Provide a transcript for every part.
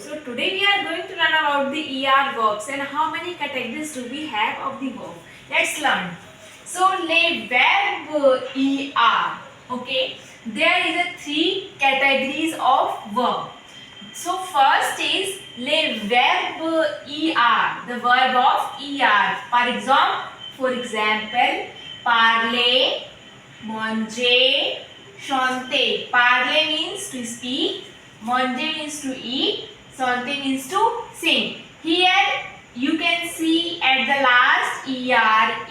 So today we are going to learn about the ER verbs and how many categories do we have of the verb. Let's learn. So le verb ER. Okay. There is a three categories of verb. So first is le verb ER. The verb of ER. For example, parler, manger, chanter. Parler means to speak. Manger means to eat, chanter means to sing. Here you can see at the last ER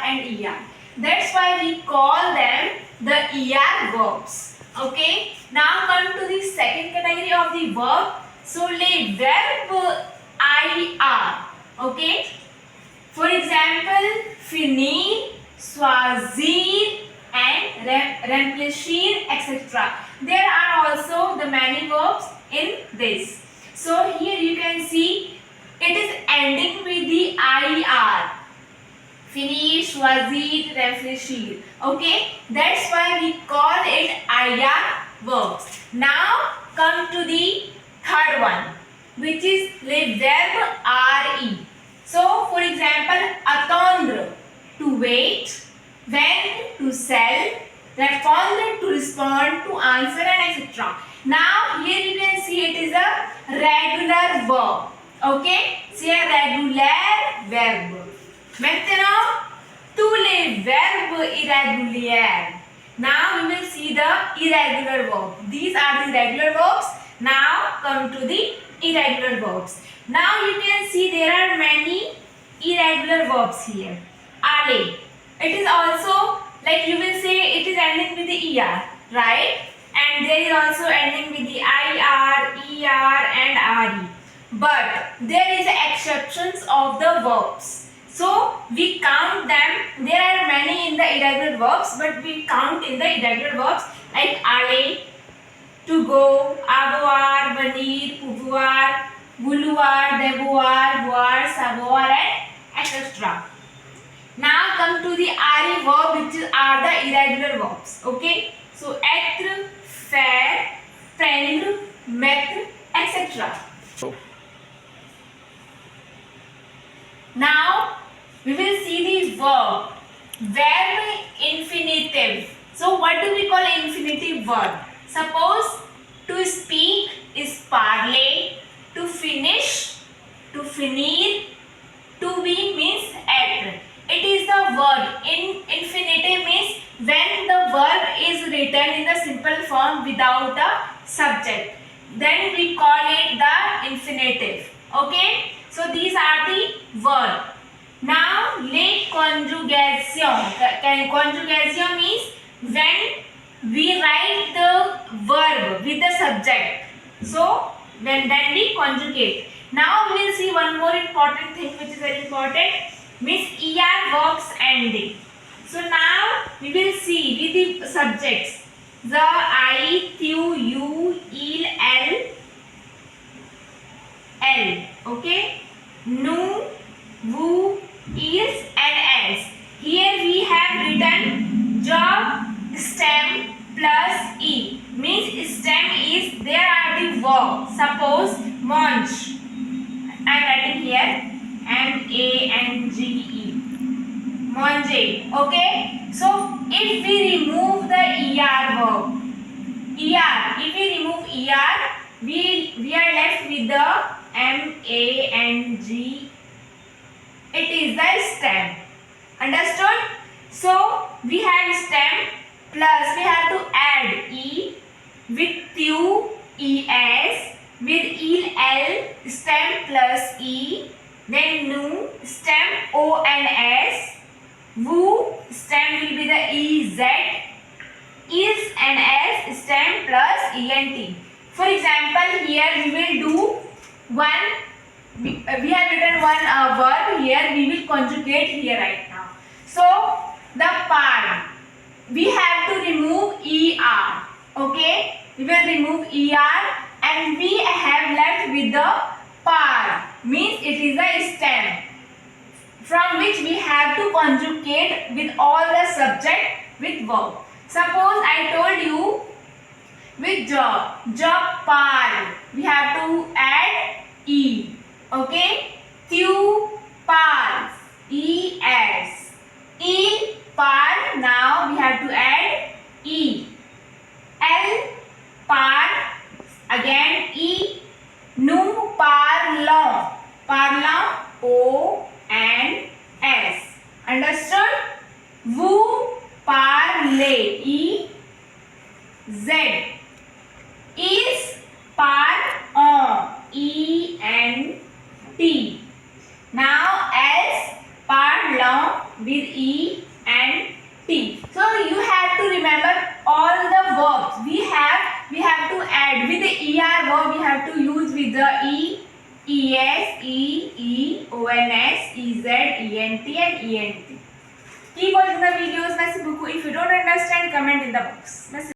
and ER. That's why we call them the ER verbs. Okay. Now come to the second category of the verb. So le verb IR. Okay. For example, finir, choisir and remplir, etc. There are also the many verbs in this. So here you can see it is ending with the IR. Finir, choisir, remplir. Okay, that's why we call it IR verbs. Now come to the third one, which is le verb RE. So for example, attendre, to wait, vendre, to sell, répondre, to respond, to answer and etc. Now here you can see it is a regular verb. Okay, c'est un régulier verbe. Maintenant, tous les verbes irréguliers. Now we will see the irregular verb. These are the regular verbs. Now come to the irregular verbs. Now you can see there are many irregular verbs here. Aller. It is also like you will say it is ending with the ER, right? And there is also ending with the IR, ER and RE. But there is exceptions of the verbs. So we count them. There are many in the irregular verbs, but we count in the irregular verbs like aller, to go, avoir, venir, pouvoir, vouloir, devoir, voir, savoir and etc. Now come to the RE verb, which are the irregular verbs. Okay. So être, faire, prendre, mettre, etc. Now we will see the verb. Verb infinitive. So what do we call infinitive verb? Suppose to speak is parler, to finish, to finir, to be means être. It is the verb. In infinitive means when the verb is written in the simple form without a subject. Then we call it the infinitive. Okay. So these are the verb. Now le conjugation. Conjugation means when we write the verb with the subject. So then we conjugate. Now we will see one more important thing which is very important. Means ER verbs ending. So now we will see with the subjects. The, I, tu, you, il, l. Okay. Nu, vous, is and else. Here we have written job, stem plus e. Means stem is there are the verbs. Suppose mange. I am writing here. M-A-N-G-E. Manger. Okay. So if we remove the ER verb, if we remove ER, we are left with the M-A-N-G. It is the stem. Understood? So we have stem plus we have to add E with tu, ES, with il, L, stem plus E. Then nu, stem O and S, vu, stem will be the EZ, is and S, stem plus E and T. For example, here we will do one, we have written one verb here, we will conjugate here right now. So, the par, we have to remove ER, okay, we will remove ER and we have left with the par, means it is a stem from which we have to conjugate with all the subject with verb. Suppose I told you with job par, we have to add E. Okay? Q par, ES. E par, now we have to add E. L par, again E. Nu parlons, parlons, O and S. Understood? Vous parlez, E Z. Is par on, E N T. Now S parlons with E and T. So you have to remember all the verbs. We have to add with the ER verb. We have to use with the E, ES, E, ONS, EZ, ENT and ENT. Keep watching the videos. Merci beaucoup. If you don't understand, comment in the box. Merci.